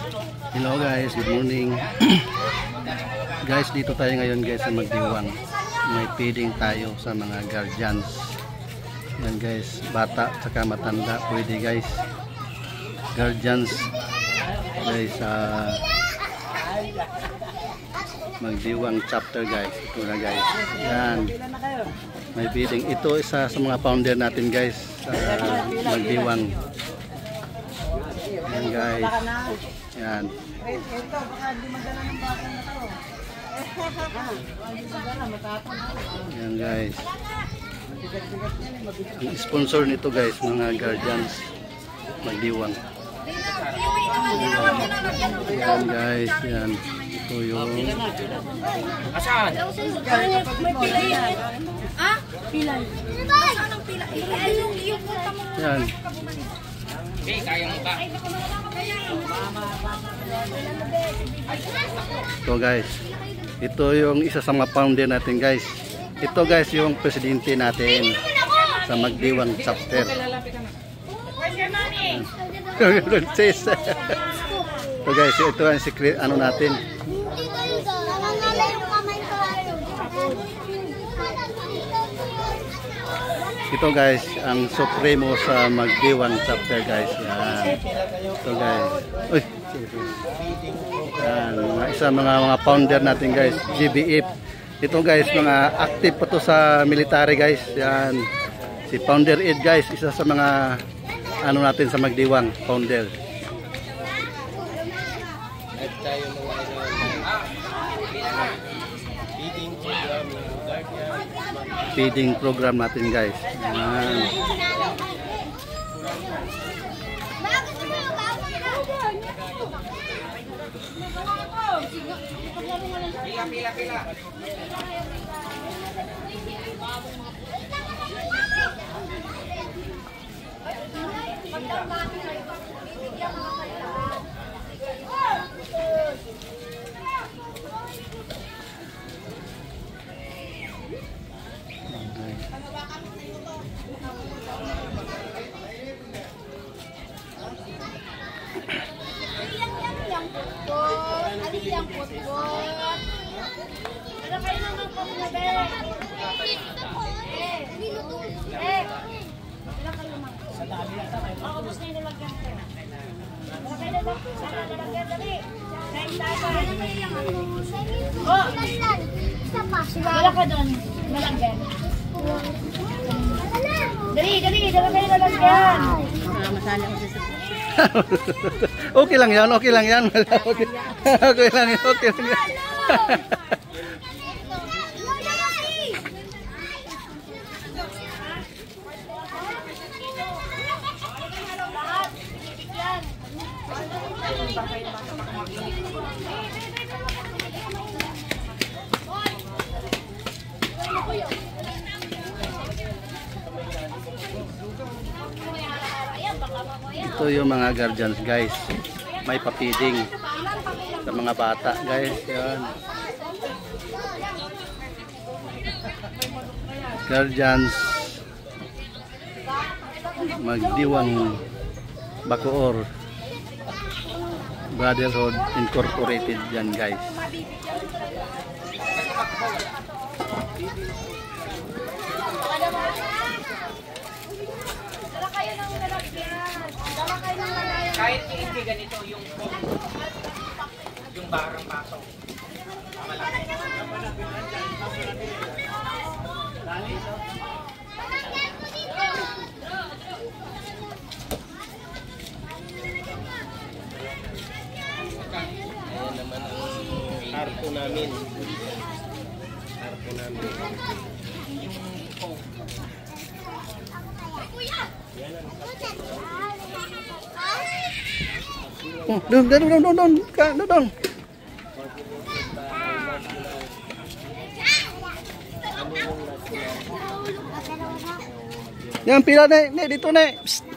Hello guys, good morning. Guys, dito tayo ngayon guys sa Magdiwang. May feeding tayo sa mga guardians. Yan guys, bata saka matanda pwede guys. Guardians guys sa Magdiwang chapter guys. Ito na guys. Yan. May feeding. Ito isa sa mga founder natin guys sa Magdiwang. Yan guys. Yan. Yan guys. Ang sponsor nito guys, mga guardians Magdiwang. Yan guys, yan. Ito yung Asan? May pilay yan. Ah? Pilay. Saan ang pilay? Yung punta mo. yan. Eh, kaya mo ba? Ito guys. Ito yung isa sa mga founder natin guys. Ito guys yung presidente natin sa Magdiwang chapter. Ito guys, ito ang secret ano natin. Ito guys, ang supremo sa Magdiwang chapter guys. Yan. Ito guys. Uy. Yan, mga founder natin guys, GBF. Ito guys, mga active pa to sa military guys. Yan. Si Founder Ed guys, isa sa mga ano natin sa Magdiwang, founder. Feeding program natin guys. Yan. Pila. Wala ka doon, malanggan. Dali, dala kayo malanggan. Masala ko sa Okay lang yan. Okay lang yan. Ito yung mga guardians guys, may papiding sa mga bata guys. Yan. Guardians Magdiwang Bacoor Brotherhood Incorporated yan guys. Kahit hindi ganito yung barang pasok. Ayan naman ang harpo namin. Oh, doon. Yan pila na, dito na. Psst.